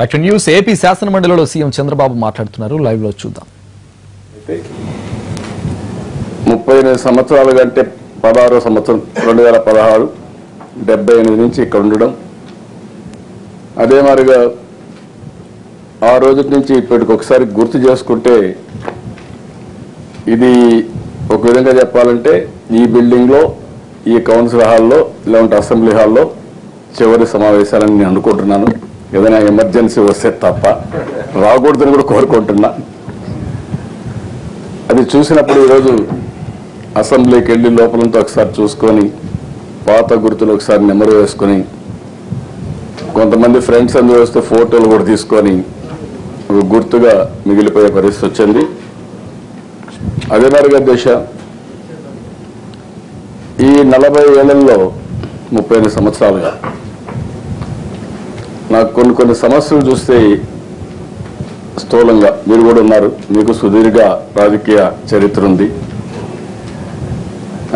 Back to news. AP శాసనమండలిలో CM Chandrababu మాట్లాడుతున్నారు. Live లో చూద్దాం. 38 సంవత్సరాలు కంటే 16వ సంవత్సరం 2016 78 నుంచి ఇక్కడ ఉండడం, అదే మాదిరిగా ఆ రోజు నుంచి ఇప్పటికి ఒకసారి గుర్తు చేసుకుంటే ఇది ఒక విధంగా చెప్పాలంటే ఈ బిల్డింగ్లో, ఈ కౌన్సిల్ హాల్లో, లేదంటే అసెంబ్లీ హాల్లో చివరి సమావేశాలని నేను అనుకుంటున్నాను. ఏదైనా ఎమర్జెన్సీ వస్తే తప్ప రాకూడదని కూడా కోరుకుంటున్నా. అది చూసినప్పుడు ఈరోజు అసెంబ్లీకి వెళ్ళి లోపలంతా ఒకసారి చూసుకొని పాత గుర్తులు ఒకసారి నెమరు వేసుకొని కొంతమంది ఫ్రెండ్స్ అందరూ వస్తే ఫోటోలు కూడా తీసుకొని ఒక గుర్తుగా మిగిలిపోయే పరిస్థితి వచ్చింది. అదే మరిగా దేశ ఈ 40 ఏళ్లలో 38 సంవత్సరాలుగా నాకు కొన్ని సమస్యలు చూస్తే స్థూలంగా మీరు కూడా ఉన్నారు, మీకు సుదీర్ఘ రాజకీయ చరిత్ర ఉంది.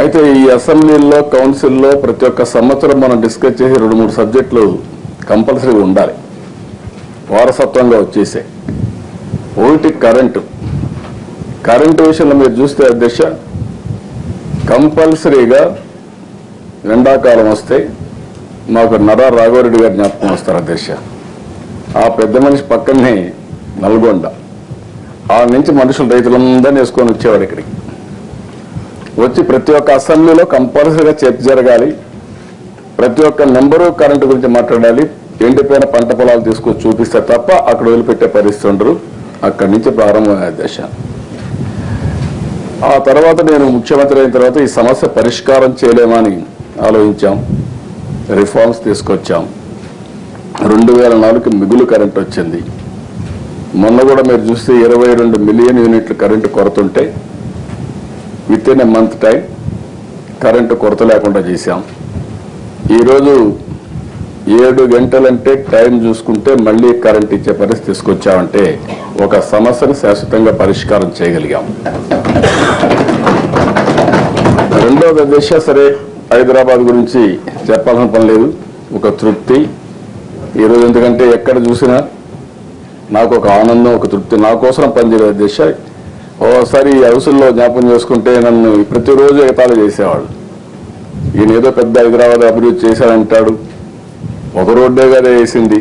అయితే ఈ అసెంబ్లీలో, కౌన్సిల్లో ప్రతి ఒక్క సంవత్సరం మనం డిస్కస్ చేసి 2-3 సబ్జెక్టులు కంపల్సరీగా ఉండాలి, వారసత్వంగా వచ్చేసాయి. ఒకటి కరెంటు విషయంలో మీరు చూస్తే అధ్యక్ష కంపల్సరీగా ఎండాకాలం వస్తే మాకు నరా రాఘవరెడ్డి గారు జ్ఞాపకం వస్తారు అధ్యక్ష. ఆ పెద్ద మనిషి పక్కనే నల్గొండ, ఆ నుంచి మనుషులు రైతులందరినీ వేసుకొని వచ్చేవాడు ఇక్కడికి వచ్చి ప్రతి ఒక్క అసెంబ్లీలో కంపల్సరీగా చర్చ జరగాలి, ప్రతి ఒక్క నెంబరు కరెంటు గురించి మాట్లాడాలి, ఎండిపోయిన పంట పొలాలు తీసుకొచ్చి చూపిస్తే తప్ప అక్కడ వదిలిపెట్టే పరిస్థితి ఉండరు. అక్కడి నుంచి ప్రారంభమైన దశ. ఆ తర్వాత నేను ముఖ్యమంత్రి అయిన తర్వాత ఈ సమస్య పరిష్కారం చేయలేమని ఆలోచించాం, రిఫార్మ్స్ తీసుకొచ్చాం. 2004కి మిగులు కరెంట్ వచ్చింది. మొన్న కూడా మీరు చూస్తే 22 మిలియన్ యూనిట్లు కరెంటు కొరత ఉంటే with in a month time current కొరత లేకుండా చేశాం. ఈరోజు 7 గంటలంటే టైం చూసుకుంటే మళ్ళీ కరెంట్ ఇచ్చే పరిస్థితి తీసుకొచ్చామంటే ఒక సమస్యను శాశ్వతంగా పరిష్కారం చేయగలిగాం. రెండోది దేశ సరే హైదరాబాద్ గురించి చెప్పాల్సిన పని లేదు, ఒక తృప్తి ఈరోజు. ఎందుకంటే ఎక్కడ చూసినా నాకు ఒక ఆనందం, ఒక తృప్తి. నా కోసం పనిచేయలేదు దేశ. ఓసారి ఈ హౌసుల్లో జ్ఞాపకం చేసుకుంటే నన్ను ప్రతిరోజు ఎగతాళి చేసేవాళ్ళు. ఈయన ఏదో పెద్ద హైదరాబాద్ అభివృద్ధి చేశాడంటాడు, ఒక రోడ్డే కదా వేసింది,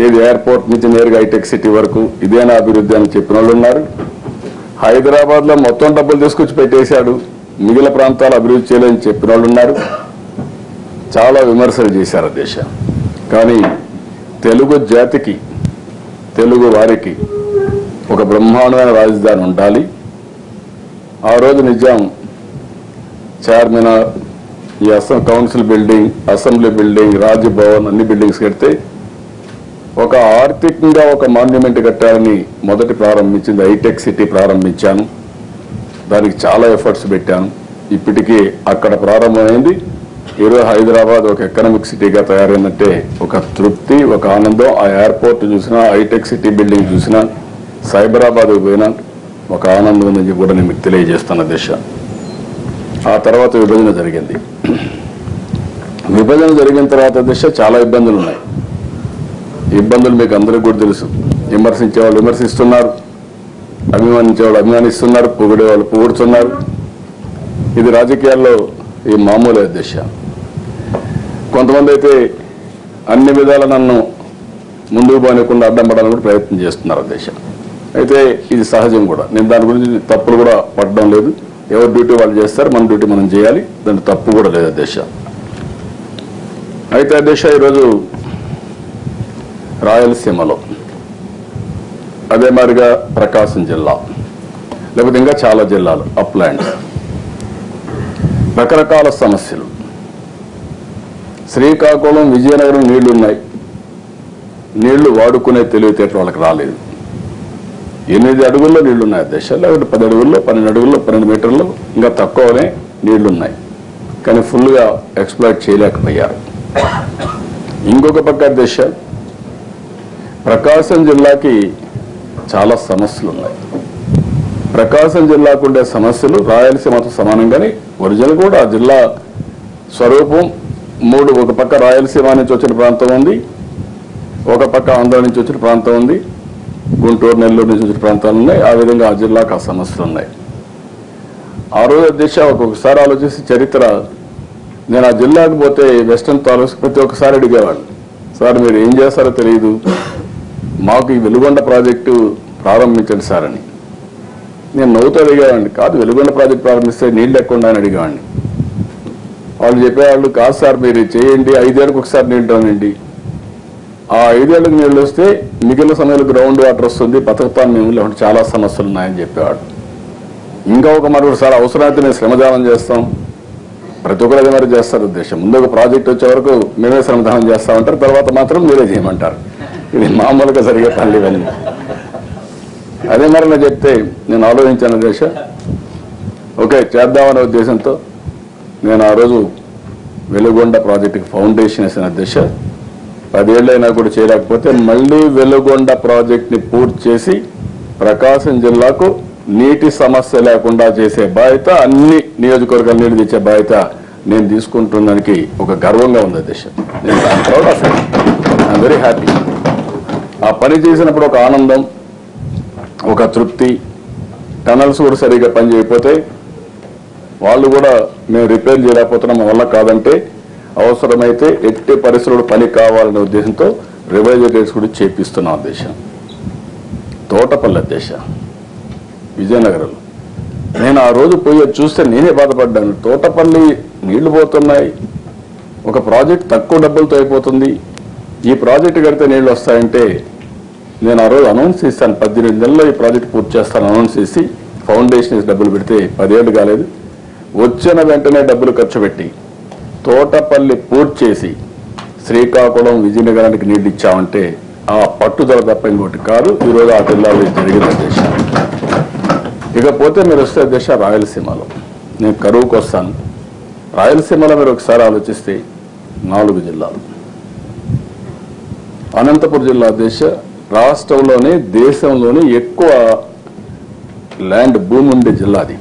ఏది ఎయిర్పోర్ట్ నుంచి నేరుగా హైటెక్ సిటీ వరకు ఇదేనా అభివృద్ధి అని చెప్పిన వాళ్ళు ఉన్నారు. హైదరాబాద్లో మొత్తం డబ్బులు తీసుకొచ్చి పెట్టేశాడు, మిగిలిన ప్రాంతాలు అభివృద్ధి చేయలేదని చెప్పిన వాళ్ళు ఉన్నారు. చాలా విమర్శలు చేశారు దేశ. కానీ తెలుగు జాతికి, తెలుగు వారికి ఒక బ్రహ్మాండమైన రాజధాని ఉండాలి. ఆ రోజు నిజాం చార్మినార్, ఈ council building, assembly building, Raj Bhavan అన్ని బిల్డింగ్స్ కడితే ఒక ఆర్థికంగా ఒక మాన్యుమెంట్ కట్టాలని మొదటి ప్రారంభించింది హైటెక్ సిటీ ప్రారంభించాను. దానికి చాలా ఎఫర్ట్స్ పెట్టాను. ఇప్పటికీ అక్కడ ప్రారంభమైంది. ఈరోజు హైదరాబాద్ ఒక ఎకనామిక్ సిటీగా తయారైందంటే ఒక తృప్తి, ఒక ఆనందం. ఆ ఎయిర్పోర్ట్ చూసినా, హైటెక్ సిటీ బిల్డింగ్ చూసినా, సైబరాబాద్ పోయినా ఒక ఆనందం ఉందని కూడా నేను మీకు తెలియజేస్తున్న దిశ. ఆ తర్వాత విభజన జరిగింది. విభజన జరిగిన తర్వాత దిశ చాలా ఇబ్బందులు ఉన్నాయి. ఇబ్బందులు మీకు అందరికీ కూడా తెలుసు. విమర్శించే వాళ్ళు విమర్శిస్తున్నారు, అభిమానించే వాళ్ళు అభిమానిస్తున్నారు, పొగిడే వాళ్ళు పొగుడుతున్నారు. ఇది రాజకీయాల్లో ఈ మామూలు దిశ. కొంతమంది అయితే అన్ని విధాల నన్ను ముందుకు పోనీయకుండా అడ్డం పడాలని కూడా ప్రయత్నం చేస్తున్నారు దిశ. అయితే ఇది సహజం కూడా. నేను దాని గురించి తప్పులు కూడా పడడం లేదు. ఎవరి డ్యూటీ వాళ్ళు చేస్తారు, మన డ్యూటీ మనం చేయాలి, దాని తప్పు కూడా లేదు దిశ. అయితే దిశ ఈరోజు రాయలసీమలో, అదే మాదిరిగా ప్రకాశం జిల్లా, లేకపోతే ఇంకా చాలా జిల్లాలు, అప్లాండ్స్, రకరకాల సమస్యలు. శ్రీకాకుళం, విజయనగరం నీళ్లు ఉన్నాయి, నీళ్లు వాడుకునే తెలివితేటలు వాళ్ళకి రాలేదు. 8 అడుగుల్లో నీళ్లున్నాయి దశ, లేకపోతే 10 అడుగుల్లో, 12 అడుగుల్లో, 12 మీటర్లు ఇంకా తక్కువనే నీళ్లున్నాయి. కానీ ఫుల్గా ఎక్స్ప్లాయిట్ చేయలేకపోయారు. ఇంకొక పక్క దశ ప్రకాశం జిల్లాకి చాలా సమస్యలు ఉన్నాయి. ప్రకాశం జిల్లాకు ఉండే సమస్యలు రాయలసీమతో సమానంగానే ఒరిజినల్ కూడా ఆ జిల్లా స్వరూపం 3 ఒక పక్క రాయలసీమ నుంచి వచ్చిన ప్రాంతం ఉంది, ఒక పక్క ఆంధ్ర నుంచి వచ్చిన ప్రాంతం ఉంది, గుంటూరు నెల్లూరు నుంచి వచ్చిన ప్రాంతాలు ఉన్నాయి. ఆ విధంగా ఆ జిల్లాకు ఆ సమస్యలు ఉన్నాయి. ఆ రోజు అధ్యక్ష ఒక్కొక్కసారి ఆలోచిస్తే చరిత్ర, నేను ఆ జిల్లాకు పోతే వెస్టర్న్ తాలూక్స్ ప్రతి ఒక్కసారి అడిగేవాళ్ళు, సార్ మీరు ఏం చేస్తారో తెలియదు, మాకు ఈ వెలుగొండ ప్రాజెక్టు ప్రారంభించండి సార్ అని. నేను నవ్వుతూ అడిగేవాడిని, కాదు వెలుగొండ ప్రాజెక్టు ప్రారంభిస్తే నీళ్ళు ఎక్కకుండా అని అడిగేవాడిని. వాళ్ళు చెప్పేవాళ్ళు, కాదు సార్ మీరు చేయండి, 5 ఏళ్ళకి ఒకసారి నీళ్ళు రానండి, ఆ 5 ఏళ్ళకి నీళ్ళు వస్తే మిగిలిన సమయంలో గ్రౌండ్ వాటర్ వస్తుంది, బతుకుతాను మేము, లేకుంటే చాలా సమస్యలు ఉన్నాయని చెప్పేవాడు. ఇంకా ఒక మరొకటి సార్ అవసరమైతే మేము శ్రమదానం చేస్తాం, ప్రతి ఒక్కరు అదే మరి చేస్తారు ఉద్దేశం. ముందు ఒక ప్రాజెక్ట్ వచ్చే వరకు మేమే శ్రమదానం చేస్తామంటారు, తర్వాత మాత్రం మీరే చేయమంటారు. ఇది మామూలుగా జరిగే పనులు ఇవన్నీ. అదే మరి నేను చెప్తే నేను ఆలోచించాను అధ్యక్ష, ఓకే చేద్దామనే ఉద్దేశంతో నేను ఆ రోజు వెలుగొండ ప్రాజెక్టుకి ఫౌండేషన్ వేసిన అధ్యక్ష. 10 ఏళ్ళైనా కూడా చేయలేకపోతే మళ్ళీ వెలుగొండ ప్రాజెక్ట్ని పూర్తి చేసి ప్రకాశం జిల్లాకు నీటి సమస్య లేకుండా చేసే బాధ్యత, అన్ని నియోజకవర్గాలు నీళ్లు తెచ్చే బాధ్యత నేను తీసుకుంటున్నానికి ఒక గర్వంగా ఉంది అధ్యక్ష. నేను I'm proud of it, I'm very happy. ఆ పని చేసినప్పుడు ఒక ఆనందం, ఒక తృప్తి. టనల్స్ కూడా సరిగ్గా పని చేయకపోతే వాళ్ళు కూడా మేము రిపేర్ చేయలేకపోతున్నాం, వల్ల కాదంటే అవసరమైతే ఎట్టి పరిస్థితులు పని కావాలనే ఉద్దేశంతో రివైజర్ రేట్స్ కూడా చేపిస్తున్నాం అధ్యక్ష. తోటపల్లి అధ్యక్ష, విజయనగరంలో నేను ఆ రోజు పోయి చూస్తే నేనే బాధపడ్డాను. తోటపల్లి నీళ్లు పోతున్నాయి, ఒక ప్రాజెక్ట్ తక్కువ డబ్బులతో అయిపోతుంది, ఈ ప్రాజెక్టు కడితే నీళ్లు వస్తాయంటే నేను ఆ రోజు అనౌన్స్ చేస్తాను, 18 నెలల్లో ఈ ప్రాజెక్ట్ పూర్తి చేస్తాను అనౌన్స్ చేసి ఫౌండేషన్ డబ్బులు పెడితే 10 ఏళ్ళు కాలేదు. వచ్చిన వెంటనే డబ్బులు ఖర్చు పెట్టి తోటపల్లి పూర్తి చేసి శ్రీకాకుళం విజయనగరానికి నీళ్లు ఇచ్చామంటే ఆ పట్టుదల తప్ప ఇంకోటి కాదు. ఈరోజు ఆ జిల్లాలో జరిగిన అధ్యక్ష. ఇకపోతే మీరు వస్తే అధ్యక్ష రాయలసీమలో నేను కరువుకు వస్తాను. రాయలసీమలో మీరు ఒకసారి ఆలోచిస్తే 4 జిల్లాలు. అనంతపురం జిల్లా అధ్యక్ష రాష్ట్రంలోనే దేశంలోనే ఎక్కువ ల్యాండ్ భూమి ఉండే జిల్లా అది.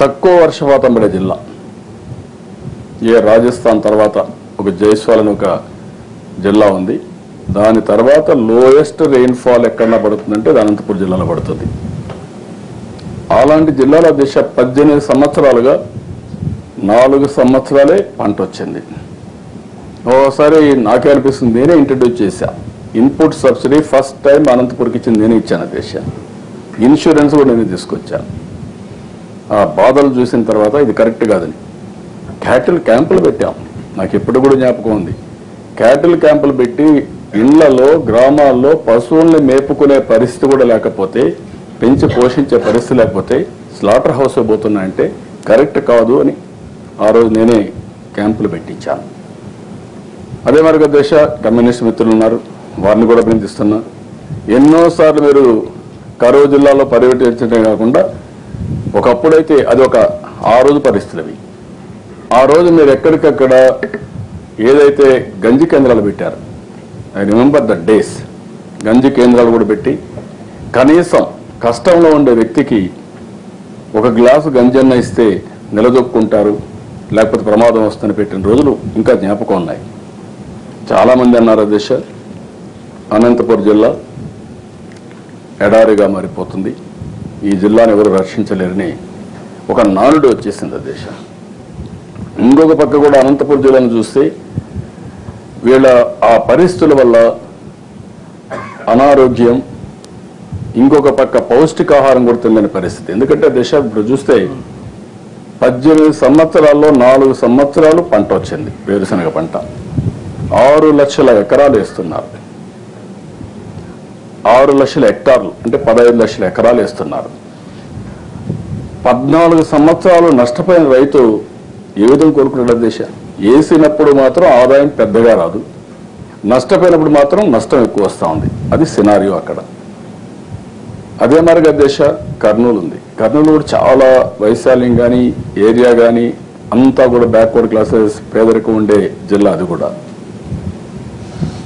తక్కువ వర్షపాతం పడే జిల్లా. ఏ రాజస్థాన్ తర్వాత ఒక జైస్వాల్ అని ఒక జిల్లా ఉంది, దాని తర్వాత లోయెస్ట్ రెయిన్ఫాల్ ఎక్కడన్నా పడుతుందంటే అది అనంతపురం జిల్లాలో పడుతుంది. అలాంటి జిల్లాలో దిశ 18 సంవత్సరాలుగా 4 సంవత్సరాలే పంట వచ్చింది. ఓసారి నాకే అనిపిస్తుంది, నేనే ఇంట్రడ్యూస్ చేశా ఇన్పుట్ సబ్సిడీ, ఫస్ట్ టైం అనంతపురికి ఇచ్చింది నేనే ఇచ్చాను దేశ. ఇన్సూరెన్స్ కూడా నేనే తీసుకొచ్చాను. ఆ బాధలు చూసిన తర్వాత ఇది కరెక్ట్ కాదని క్యాటిల్ క్యాంపులు పెట్టాం. నాకు ఎప్పుడు కూడా జ్ఞాపకం ఉంది, క్యాటిల్ క్యాంపులు పెట్టి ఇళ్లలో గ్రామాల్లో పశువుల్ని మేపుకునే పరిస్థితి కూడా లేకపోతే, పెంచి పోషించే పరిస్థితి లేకపోతే స్లాటర్ హౌస్ పోతున్నాయంటే కరెక్ట్ కాదు అని ఆ రోజు నేనే క్యాంపులు పెట్టించాను. అదే మరిగా దేశ కమ్యూనిస్ట్ మిత్రులు ఉన్నారు, వారిని కూడా అభినందిస్తున్నా. ఎన్నోసార్లు మీరు కరువు జిల్లాలో పర్యటించడమే కాకుండా ఒకప్పుడైతే అది ఒక ఆ రోజు పరిస్థితులు అవి. ఆ రోజు మీరు ఎక్కడికక్కడ ఏదైతే గంజి కేంద్రాలు పెట్టారు, ఐ రిమెంబర్ ద డేస్. గంజి కేంద్రాలు కూడా పెట్టి కనీసం కష్టంలో ఉండే వ్యక్తికి ఒక గ్లాసు గంజన్న ఇస్తే నిలదొక్కుంటారు, లేకపోతే ప్రమాదం వస్తుందని పెట్టిన రోజులు ఇంకా జ్ఞాపకం ఉన్నాయి. చాలామంది అన్నారు అధ్యక్ష అనంతపురం జిల్లా ఎడారిగా మారిపోతుంది, ఈ జిల్లాను ఎవరు రక్షించలేరని ఒక నానుడు వచ్చేసింది అధ్యక్ష. ఇంకొక పక్క కూడా అనంతపురం జిల్లాను చూస్తే వీళ్ళ ఆ పరిస్థితుల వల్ల అనారోగ్యం, ఇంకొక పక్క పౌష్టికాహారం కూడా తినని పరిస్థితి. ఎందుకంటే దేశ ఇప్పుడు చూస్తే 18 సంవత్సరాల్లో 4 సంవత్సరాలు పంట వచ్చింది, వేరుశనగ పంట. 6 లక్షల ఎకరాలు వేస్తున్నారు, 6 లక్షల హెక్టార్లు అంటే 15 లక్షల ఎకరాలు వేస్తున్నారు. 14 సంవత్సరాలు నష్టపోయిన రైతు ఏ విధంగా కోరుకున్నాడు దేశ? వేసినప్పుడు మాత్రం ఆదాయం పెద్దగా రాదు, నష్టపోయినప్పుడు మాత్రం నష్టం ఎక్కువ వస్తూ ఉంది. అది సినారియో అక్కడ. అదే మరిగా దేశ కర్నూలు ఉంది. కర్నూలు కూడా చాలా వైశాల్యం కానీ ఏరియా కానీ అంతా కూడా బ్యాక్వర్డ్ క్లాసెస్ పేదరికం ఉండే జిల్లా అది కూడా.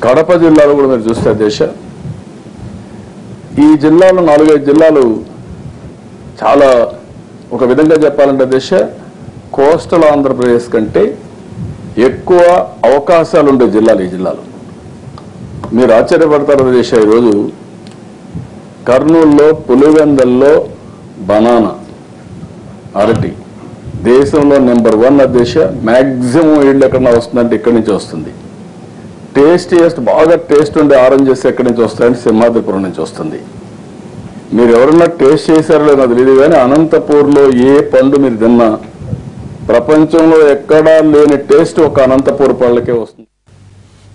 కడప జిల్లాలో కూడా మీరు చూస్తే దేశ ఈ జిల్లాలో 4-5 జిల్లాలు చాలా ఒక విధంగా చెప్పాలంటే దేశ కోస్టల్ ఆంధ్రప్రదేశ్ కంటే ఎక్కువ అవకాశాలు ఉండే జిల్లాలు ఈ జిల్లాలు. మీరు ఆశ్చర్యపడతారు దేశ ఈరోజు కర్నూలులో పులివెందల్లో బనానా అరటి దేశంలో నెంబర్ 1 దేశ మ్యాక్సిమం ఈల్డ్ ఎక్కడ వస్తుందంటే ఇక్కడి నుంచి వస్తుంది. టేస్టియస్ట్ బాగా టేస్ట్ ఉండే ఆరెంజెస్ ఎక్కడి నుంచి వస్తాయంటే సింహాద్రిపురం నుంచి వస్తుంది. మీరు ఎవరన్నా టేస్ట్ చేశారో లేదో అది తెలియదు కానీ అనంతపూర్లో ఏ పండు మీరు తిన్నా ప్రపంచంలో ఎక్కడా లేని టేస్ట్ ఒక అనంతపూర్ పళ్ళకే వస్తుంది.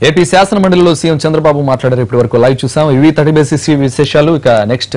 ఏపీ శాసన మండలిలో సీఎం చంద్రబాబు మాట్లాడారు. ఇప్పటి వరకు లైవ్ చూసాం. ఇవి 30 బేసిస్ విశేషాలు. ఇక నెక్స్ట్